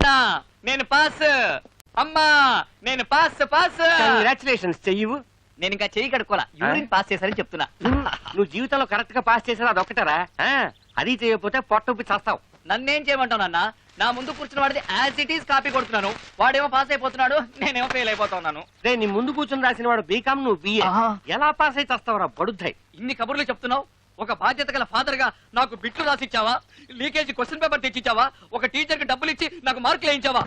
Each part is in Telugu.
నాన్న నేను పాస్, అమ్మా నేను పాస్ పాస్. కంగ్రాచులేషన్స్. చెయ్యవు. నేను ఇంకా చెయ్యి కడుక్కోలా, యూరిన్ పాస్ చేశారని చెప్తున్నా. నువ్వు జీవితంలో కరెక్ట్ గా పాస్ చేసావు, అదొక్కటారా? అది చేయకపోతే పొట్టొప్పి చేస్తావు. నన్నేం చేయమంటావు నాన్న? నా ముందు కూర్చున్న వాడిది యాజ్ ఇట్ ఈస్ కాపీ కొడుతున్నాను. వాడేమో పాస్ అయిపోతున్నాడు, నేనేమో ఫెయిల్ అయిపోతున్నాను. రే, నీ ముందు కూర్చుని రాసిన వాడు బీకామ్, నువ్వు బిఏ. ఎలా పాస్ అయితే వస్తావురా బడుద్దాయి? ఇన్ని కబుర్లు చెప్తున్నావు. ఒక బాధ్యత గల ఫాదర్ గా నాకు బిట్లు రాసిచ్చావా? లీకేజ్ క్వశ్చన్ పేపర్ తెచ్చిచ్చావా? ఒక టీచర్ కి డబ్బులు ఇచ్చి నాకు మార్కులు వేయించావా?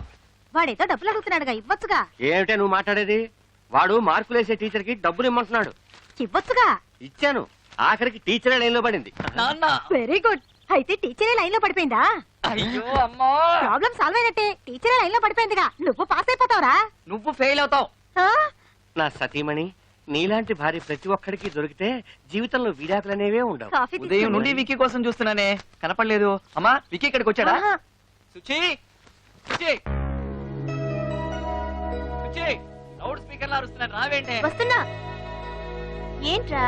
వాడేదో డబ్బులు అడుగుతున్నాడుగా, ఇవ్వచ్చుగా. ఏమిటే నువ్వు మాట్లాడేది? వాడు మార్కులేసే టీచర్ కి డబ్బులు ఇమ్మంటున్నాడు. ఇవ్వచ్చుగా. ఇచ్చాను. ఆఖరికి టీచరే లైన్ లో పడింది. నాన్న వెరీ గుడ్. అయితే టీచరే లైన్ లో పడిపోయిందా? అయ్యో అమ్మా, ప్రాబ్లం సాల్వ్ అయినట్టే. టీచరే లైన్ లో పడిపోయిందిగా, నువ్వు పాస్ అయిపోతావురా. నువ్వు ఫెయిల్ అవుతావు. నా సతీమణి, నీలాంటి భార్య ప్రతి ఒక్కడికి దొరికితే జీవితంలో విడాకులనేవే ఉండవు. కాఫీ ఉదయం నుండి విక్కీ కోసం చూస్తున్నానే, కనపడలేదు. అమ్మా విక్కీ ఇక్కడికి వచ్చాడా? సుచి, సుచి, సుచి, లౌడ్ స్పీకర్ లా అరుస్తున్నాను, రావేంటే? వస్తున్నా. ఏంట్రా?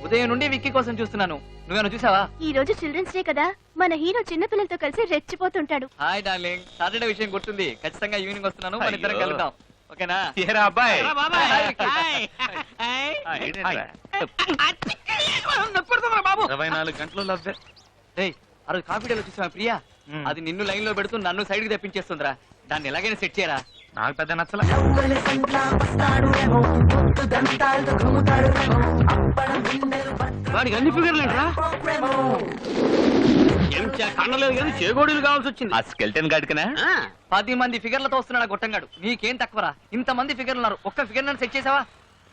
ఉదయం నుండి విక్కీ కోసం చూస్తున్నాను, నువ్వేనా చూసావా? ఈ రోజు చిల్డ్రన్స్ డే కదా, మన హీరో చిన్న పిల్లలతో కలిసి రెచ్చిపోతుంటాడు. హాయ్ డార్లింగ్, సాటర్డే విషయం గుర్తుంది. ఖచ్చితంగా ఈవినింగ్ వస్తున్నాను, మన ఇద్దరం కలుద్దాం. ఓకేనా? అబ్బాయి బాబు 24 గంటలు లవ్వే. ఆ రోజు కాఫీ డేలో చూసావా ప్రియా? అది నిన్ను లైన్ లో పెడుతూ నన్ను సైడ్ కి తెప్పించేస్తుందిరా. దాన్ని ఎలాగైనా సెట్ చేయరా. నాకు పెద్ద నచ్చల. వాడికి అన్ని ఫిగర్లు ఏంట్రా? కండలేదు కానీ చేగోడీలు కావాల్సి వచ్చింది. ఆ స్కెల్టన్ గాడికనా? 10 మంది ఫిగర్లతో వస్తున్నాడు గొట్టంగాడు. నీకేం తక్కువరా? ఇంత మంది ఫిగర్లు ఉన్నారు, ఒక్క ఫిగర్ నన్ను సెట్ చేసావా?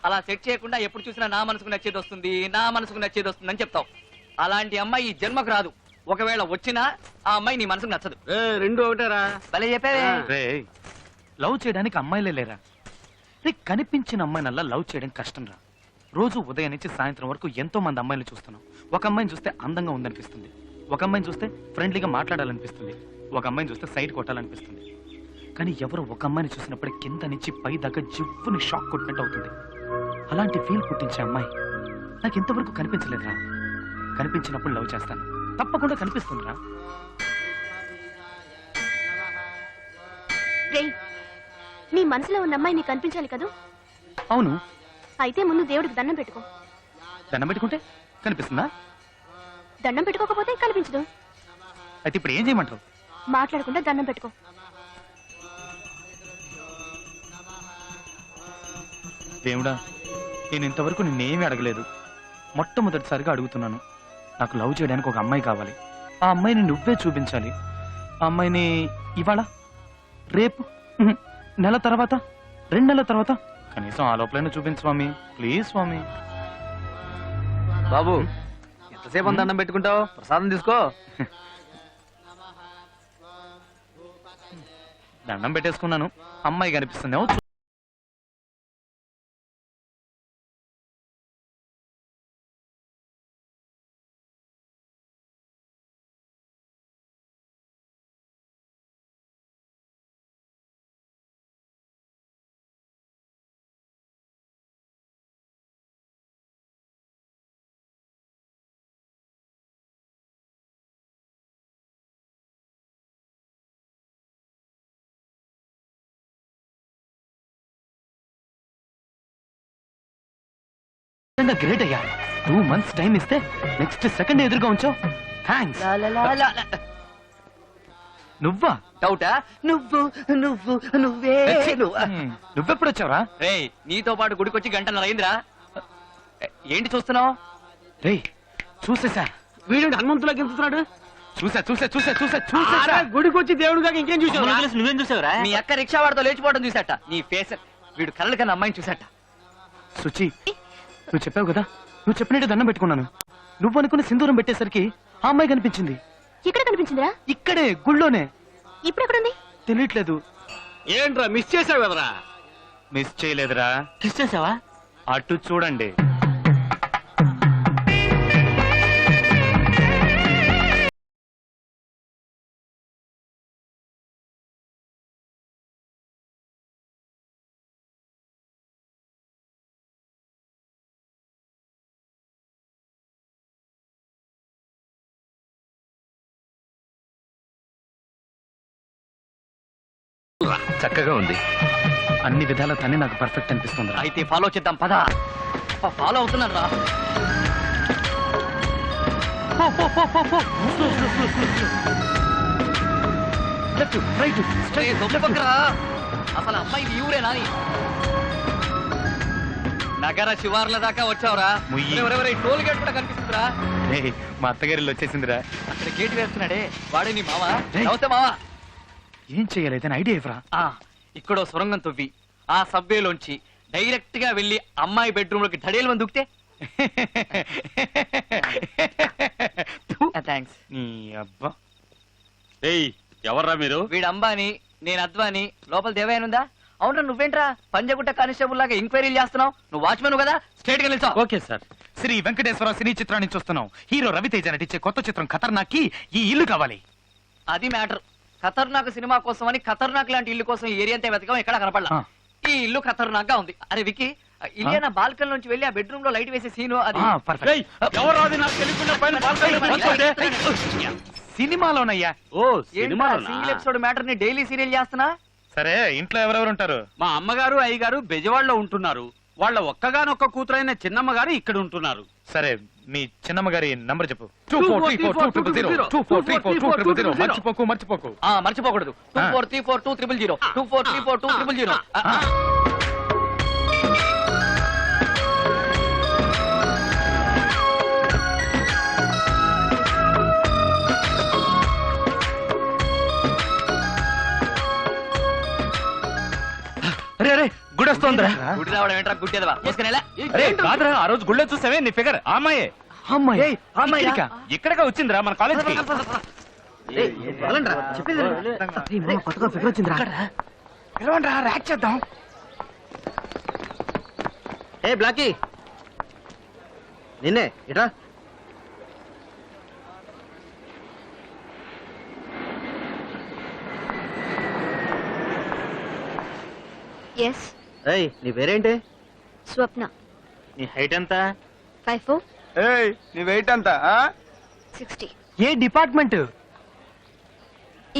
అలా సెట్ చేయకుండా ఎప్పుడు చూసినా నా మనసుకు నచ్చేది వస్తుంది, నా మనసుకు నచ్చేది వస్తుంది అని చెప్తావు. అలాంటి అమ్మాయి ఈ జన్మకు రాదు. ఒకవేళ వచ్చినా ఆ అమ్మాయి నీ మనసుకు నచ్చదు. రెండు ఒకటేరా. భలే చెప్పావే. లవ్ చేయడానికి అమ్మాయిలే లేరా? రే, కనిపించిన అమ్మాయినల్లా లవ్ చేయడం కష్టం రా. రోజు ఉదయం నుంచి సాయంత్రం వరకు ఎంతో మంది అమ్మాయిలు చూస్తున్నాం. ఒక అమ్మాయిని చూస్తే అందంగా ఉందనిపిస్తుంది, ఒక అమ్మాయిని చూస్తే ఫ్రెండ్లీగా మాట్లాడాలనిపిస్తుంది, ఒక అమ్మాయిని చూస్తే సైడ్ కొట్టాలనిపిస్తుంది. కానీ ఎవరు ఒక అమ్మాయిని చూసినప్పుడు కింద నుంచి పై దాకా జివ్వుని షాక్ కొట్టినట్టు అవుతుంది. అలాంటి ఫీల్ పుట్టించే అమ్మాయి నాకు ఇంతవరకు కనిపించలేదురా. కనిపించినప్పుడు లవ్ చేస్తాను, తప్పకుండా కనిపిస్తుందిరా. నీ మనసులో ఉన్న అమ్మాయి నీకు కనిపించాలి కదా? అవును. అయితే ముందు దేవుడికి దండం పెట్టుకో. దండం పెట్టుకుంటే కనిపిస్తుందా? దండం పెట్టుకోకపోతే కనిపించదు. అయితే ఇప్పుడు ఏం చేయమంటారు? మాట్లాడకుండా దండం పెట్టుకో. దేవుడా, నేను ఇంతవరకు నిన్నేమీ అడగలేదు. మొట్టమొదటిసారిగా అడుగుతున్నాను. నాకు లవ్ చేయడానికి ఒక అమ్మాయి కావాలి. ఆ అమ్మాయిని నువ్వే చూపించాలి. ఆ అమ్మాయిని ఇవాళ, రేపు, నెల తర్వాత, 2 నెలల తర్వాత, కనీసం ఆ లోపలైనా చూపించు స్వామి, ప్లీజ్ స్వామి. బాబు ఎంతసేపు దండం పెట్టుకుంటావు? ప్రసాదం తీసుకో. దండం పెట్టేసుకున్నాను, అమ్మాయి కనిపిస్తుంది. గ్రేట్ అయ్యా. 2 months టైం ఇస్తే నెక్స్ట్ సెకండ్ ఎదురుగా ఉంచావు. థ్యాంక్స్. నువ్వా? డౌటా? నువ్వు నువ్వు నువ్వే నువ్వెప్పుడు వచ్చావురా? రే, నీతో పాటు గుడికొచ్చి గంటన్నర అయిందిరా. ఏంటి చూస్తున్నావు? రే, చూసేసా. వీడు హనుమంతులా గెలుస్తున్నాడు. చూసా. గుడికి వచ్చి దేవుడుగా ఇంకేం చూసావు? నువ్వేం చూసావురా? మీ అక్క రిక్షా వాడితో లేచిపోవడం చూసాట. నీ ఫేస్, వీడు కళ్ళ కన్నా అమ్మాయిని చూసాట. సుచి, నువ్వు చెప్పావు కదా, నువ్వు చెప్పినట్టు దండం పెట్టుకున్నాను. నువ్వు అనుకుని సింధూరం పెట్టేసరికి ఆ అమ్మాయి కనిపించింది. ఎక్కడ కనిపించిందిరా? ఇక్కడే, గుళ్ళోనే. ఇప్పుడు ఎక్కడుంది? తెలియట్లేదు. ఏంట్రా మిస్ చేసావు కదరా? మిస్ చేయలేదురా. కిస్ చేసావా? అటు చూడండి. చక్కగా ఉంది. అన్ని విధాల తనే నాకు పర్ఫెక్ట్ అనిపిస్తుంది. అయితే ఫాలో చేద్దాం పద. ఫాలో అవుతున్నాను రా. అసలు అమ్మాయి ఈ ఊరేనా అని. నగర శివార్ల దాకా వచ్చావురా. ముయ్యి. టోల్ గేట్ కూడా కనిపిస్తుందిరా. మా అత్తగారిలో వచ్చేసిందిరా. అక్కడ గేట్ వేస్తున్నాడే వాడే నీ మావా? రేయ్. నవ్వుతా మావా. ఏం చెయ్యాలి ఐడియా ఇవ్వరా? ఇక్కడో సొరంగం తవ్వి ఆ సబ్వేలోంచి డైరెక్ట్ గా వెళ్లి అమ్మాయి బెడ్రూమ్ లోకి ధడేలు మంది దుక్తే. థ్యాంక్స్. నీ అబ్బా. ఎవర్రా మీరు? వీడు అంబాని, నేను అద్వాని. లోపల దేవయానుందా? అవునరా, నువ్వేంట్రా పంజగుట్ట కానిస్టేబుల్ లాగా ఎంక్వైరీలు చేస్తున్నావు? నువ్వు వాచ్మెన్ కదా, స్ట్రేట్ గా నిల్చో. Okay sir. Sri Venkateswara cine చిత్రాన్ని చూస్తున్నాం. హీరో రవితేజ నటించే కొత్త చిత్రం ఖతర్నాక్ కి ఈ ఇల్లు కావాలి. అది మ్యాటర్. ఖతర్నాక్ సినిమా కోసం అని ఖతర్నాక్ లాంటి ఇల్లు కోసం ఈ ఏరియా అంతా వెతకం, ఎక్కడ కనపడలా. ఈ ఇల్లు ఖతర్నాక్ గా ఉంది. అరే వికి, ఇలియానా బాల్కన్ నుంచి వెళ్ళి ఆ బెడ్రూమ్ లో లైట్ వేసే సీను అది. సినిమాలోనయ్యా. సింగిల్ ఎపిసోడ్ మ్యాటర్ ని డైలీ సీరియల్ చేస్తున్నా. సరే, ఇంట్లో ఎవరెవరు ఉంటారు? మా అమ్మగారు అయ్యగారు బెజవాడలో ఉంటున్నారు. వాళ్ళ ఒక్కగానొక్క కూతురైన చిన్నమ్మ గారు ఇక్కడ ఉంటున్నారు. సరే, మీ చిన్నమ్మ గారి నంబర్ చెప్పు. 24342000 మర్చిపోకు. మర్చిపోకూడదు. 24342000 24342000. గుడి వస్తోందిరా. గుడి రావడం ఏంట్రా గుడ్డేదవా? కాదురా, ఆ రోజు గుళ్ళో చూసావే నీ ఫిగర్. ఆ అమ్మాయే. ఇక్కడగా వచ్చిందిరా మన కాలేజ్ కి. కొత్తగా ఫిగర్ వచ్చిందిరా. పిలవండిరా, ర్యాక్ చేద్దాం. ఏ బ్లాకీ, నిన్నే ఇట్రా. ఎస్, ఏయ్, నీ పేరేంటి? స్వప్న. నీ హైట్ ఎంత? 5'4", నీ వెయిట్ ఎంత? 60. ఏ డిపార్ట్మెంట్?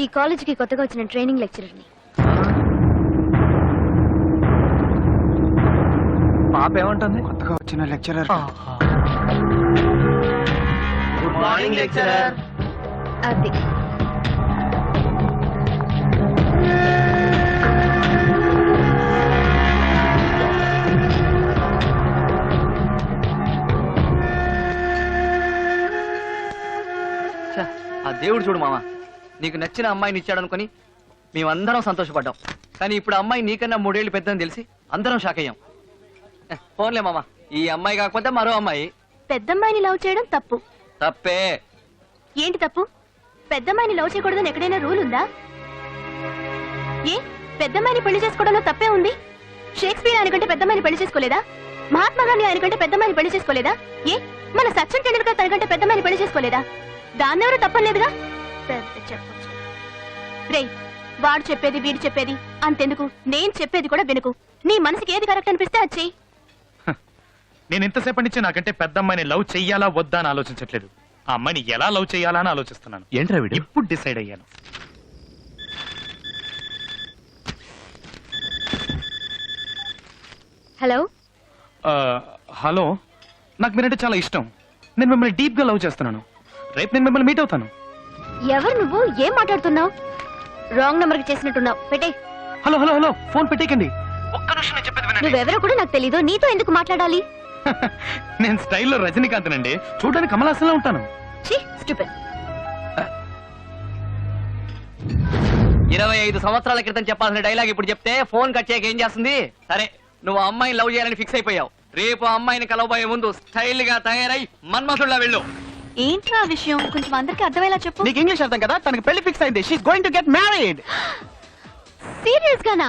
ఈ కాలేజీకి కొత్తగా వచ్చిన ట్రైనింగ్ లెక్చరర్ని. పాప ఏమంటుంది? కొత్తగా వచ్చిన లెక్చరర్. Good morning lecturer. అది ఆ దేవుడు చూడు మామ, నీకు నచ్చిన అమ్మాయిని ఇచ్చాడు అనుకుని మేమందరం సంతోషపడ్డాం. కానీ ఇప్పుడు అమ్మాయి నీకన్నా 3 ఏళ్ళు పెద్దని తెలిసి అందరం షాక్ అయ్యాం. ఫోన్లే మామ, ఈ అమ్మాయి కాకపోతే మరో అమ్మాయి. పెద్దమ్మాయిని లవ్ చేయడం తప్పు. తప్పే. ఏంటి తప్పు? పెద్దమ్మాయిని లవ్ చేయకూడదని ఎక్కడైనా రూల్ ఉందా? ఏ పెద్దమ్మాయిని పెళ్లి చేసుకోవడంలో తప్పే ఉంది? షేక్స్పియర్ ఆయనకంటే పెద్దమ్మాయిని పెళ్లి చేసుకోలేదా? మహాత్మా గాంధీ ఆయనకంటే పెద్దమ్మాయిని పెళ్లి చేసుకోలేదా? ఏ మన సచిన్ టెండూల్కర్ తనకంటే పెద్దమ్మాయిని పెళ్లి చేసుకోలేదా? దాన్నెవరూ తప్పలేదుగా. పెద్ద చెప్పొచ్చు. రేయ్, వాడు చెప్పేది వీడు చెప్పేది అంతెందుకు, నేను చెప్పేది కూడా వినుకు. నీ మనసుకి ఏది కరెక్ట్ అనిపిస్తే అది చెయ్యి. నేను ఇంతసేపటి నుంచి నాకంటే పెద్ద అమ్మాయిని లవ్ చెయ్యాలా వద్దా అని ఆలోచించట్లేదు. ఆ అమ్మాయిని ఎలా లవ్ చెయ్యాలా అని ఆలోచిస్తున్నాను. ఏంట్రా వీడు? ఇప్పుడు డిసైడ్ అయ్యాను. హలో. హలో, నాకు మీరంటే చాలా ఇష్టం. నేను మిమ్మల్ని డీప్ గా లవ్ చేస్తున్నాను. రేపు నేను మిమ్మల్ని మీట్ అవుతాను. ఎవరు నువ్వు? ఏం మాట్లాడుతున్నావు? రాంగ్ నంబర్ కి చేసినట్టున్నావు. పెట్టే. హలో హలో హలో, ఫోన్ పెట్టేకండి. నువ్వెవరో కూడా నాకు తెలీదు. నీతో ఎందుకు మాట్లాడాలి? నేను స్టైల్లో రజనీకాంత్ నండి, చూడడానికి కమలాసంలో ఉంటాను. 25 సంవత్సరాల క్రితం చెప్పాల్సిన డైలాగ్ ఇప్పుడు చెప్తే ఫోన్ కట్ చేయక ఏం చేస్తుంది? సరే, నువ్వు అమ్మాయిని లవ్ చేయాలని ఫిక్స్ అయిపోయావు. రేపు అమ్మాయిని కలవబోయే ముందు స్టైల్ గా తయారై మన్మథుల్లా వెళ్ళు. ఏంట్రా విషయం? కొంచెం అందరికి అర్థమయ్యేలా చెప్పు. నీకు ఇంగ్లీష్ అర్థం కదా? తనకి పెళ్లి ఫిక్స్ అయింది. She is going to get married. సీరియస్ గానా?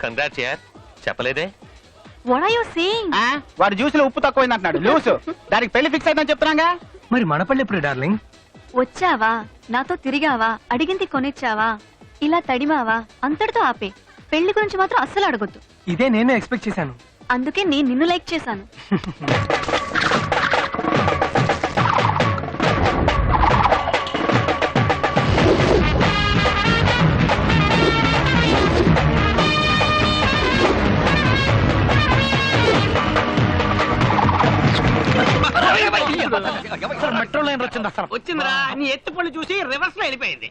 కంగ్రాట్స్ యార్. చెప్పలేదే? What are you saying? వాడు జ్యూస్ లో ఉప్పు తక్కువైంది అంటున్నాడు. లూస్. దానికి పెళ్లి ఫిక్స్ అయిందని చెప్తున్నాగా. మరి మన పెళ్లి ఎప్పుడు డార్లింగ్? వచ్చావా, నాతో తిరిగావా, అడిగింది కొనిచ్చావా, ఇలా తడిమావా, అంతటితో ఆపే. పెళ్లి గురించి మాత్రం అస్సలు అడగొద్దు. ఇదే నేను ఎక్స్పెక్ట్ చేశాను. అందుకే నేను నిన్ను లైక్ చేశాను. నీ ఎత్తు పళ్ళు చూసి రివర్స్ లో వెళ్ళిపోయింది.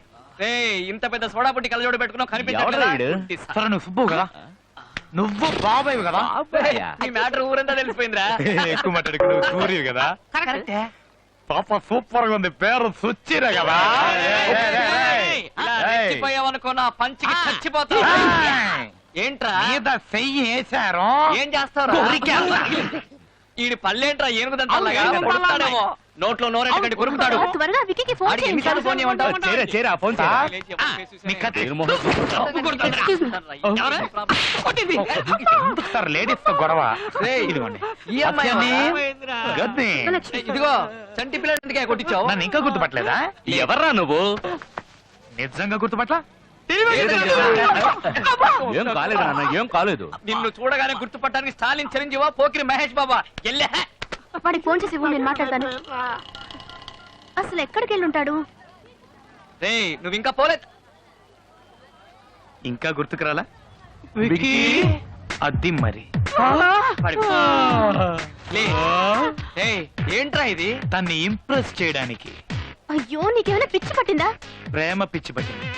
ఇంత పెద్ద సోడా పుట్టి కలజోడు పెట్టుకున్నావు ఎవడ్రా వీడు? సరే నువ్వు సుబ్బు కదా, నువ్వు బాబాయ్ కదా, నీ మ్యాటర్ ఊరంతా తెలిసిపోయిందిరా. ఎక్కువ మాట్లాడుకు నువ్వు సూర్యు కదా, పాప సూపర్ గా ఉంది, పేరు సుచ్చిరా కదా. ఇలా రెచ్చిపోయావనుకో నా పంచికి చచ్చిపోతావు. ఏంట్రా మీద చెయ్యి వేశారు, ఏం చేస్తావు? ఈడి పళ్ళేంట్రా ఏనుగుదంతా నోట్లో నోరెట్టుకండి కొరుకుతాడు. త్వరగా విక్కీకి ఫోన్ ఆడికి ఎన్నిసార్లు ఫోన్ చేయమంటావు? చేరా ఫోన్ చేయరా. నీ కత్తి Excuse me. ఎందుకు సార్ లేడీస్ తో గొడవ? ఇదిగోండి ఈ అమ్మాయి గద్ది. ఇదిగో చంటి పిల్లడికే కొట్టించావు. నన్ను ఇంకా గుర్తుపట్టలేదా? ఎవర్రా నువ్వు? నిజంగా గుర్తుపట్ల? ఏం కాలేదు నాన్న, ఏం కాలేదు. నిన్ను చూడగానే గుర్తుపట్టడానికి స్టాలిన్ చిరంజీవా పోకిరి మహేష్ బాబా ఎల్లే. వాడికి ఫోన్ చేసి ఇవ్వు, నేను మాట్లాడతాను. అసలు ఎక్కడికి వెళ్ళి ఉంటాడు? నువ్వు ఇంకా పోలేదు. ఇంకా గుర్తుకురాలా? అది మరి పడిపో. లే. ఏంట్రా ఇది? తన్ని ఇంప్రెస్ చేయడానికి అయ్యో నీకేమైనా పిచ్చి పట్టిందా? ప్రేమ పిచ్చి పట్టింది.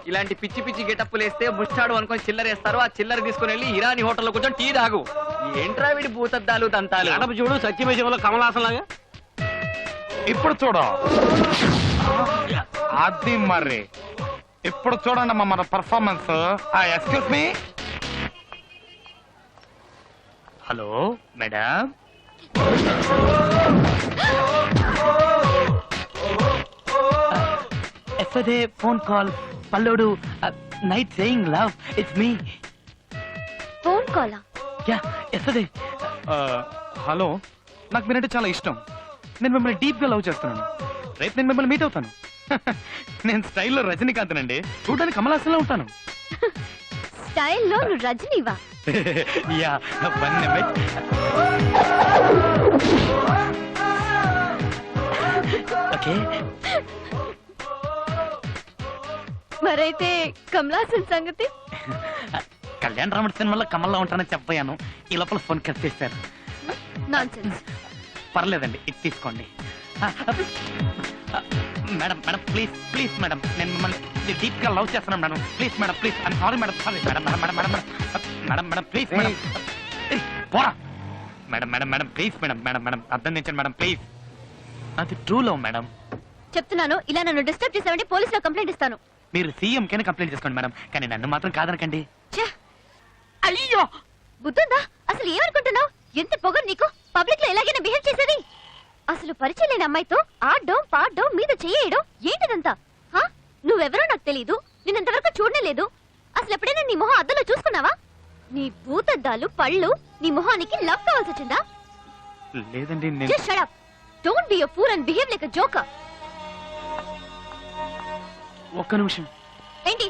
ఇలాంటి పిచ్చి పిచ్చి గెటప్పులు వేస్తే ముష్టాడు అనుకొని చిల్లర వేస్తారు. ఆ చిల్లర తీసుకుని వెళ్ళి ఇరానీ హోటల్లో కూర్చొని టీ తాగు. ఏంట్రా వీడి భూతద్దాలు దంతాలు? గడప చూడు సత్యమేశంలో కమలాసన్ లాగా. ఇప్పుడు చూడు, అది మరి ఇప్పుడు చూడండి అమ్మా మన performance. Excuse me. Hello madam, yesterday phone call పల్లోడు night saying love it's me. Phone కాలా? Yeah yesterday. హలో, నాకు మీరంటే చాలా ఇష్టం. నేను మిమ్మల్ని డీప్ గా లవ్ చేస్తున్నాను. రేపు నేను మిమ్మల్ని మీట్ అవుతాను. నేను స్టైల్లో రజనీకాంత్ అండి, చూడడానికి కమలాసంలో ఉంటాను. స్టైల్లో నువ్వు రజనీవా? Yeah one minute. ఓకే, మరైతే కమలాసన్ సంగతి? కళ్యాణ రాముడి సినిమాలో కమల్లో ఉంటానని చెప్పాను. ఈ లోపల ఫోన్ కట్ చేశారు. నాన్సెన్స్. పర్లేదండి, ఇది తీసుకోండి. Madam madam please please madam, నేను మిమ్మల్ని డీప్ గా లవ్ చేస్తున్నాను madam. Please madam, please. I'm sorry madam, sorry madam madam madam madam madam madam please madam. పోరా madam madam madam please madam madam madam అర్థం తెచ్చండి మేడం ప్లీజ్. అది ట్రూ లవ్ మేడం. చెప్తున్నాను, ఇలా నన్ను డిస్టర్బ్ చేసావంటే పోలీసులో కంప్లైంట్ ఇస్తాను. మీరు సీఎం కైనా కంప్లైంట్ చేసుకోండి మేడం, కానీ నన్ను మాత్రం కాదనకండి. ఛే! అయ్యో బుద్ధుందా? అసలు ఏమనుకుంటున్నావు? ఎంత పొగరు నీకు? పబ్లిక్ లో ఎలాగైనా బిహేవ్ చేసేది? అసలు పరిచయం లేని అమ్మాయితో ఆడడం పాడడం మీద చేయడం ఏంటిదంతా? నువ్వెవరో నాకు తెలీదు, నిన్నంతవరకు చూడనే లేదు. అసలు ఎప్పుడైనా నీ మొహం అద్దంలో చూసుకున్నావా? నీ భూతద్దాలు పళ్ళు నీ మొహానికి లవ్ కావాల్సి వచ్చిందా? లేదండి, Just shut up. Don't be a fool and behave like a joker. ఒక్క నిమిషం. ఏంటి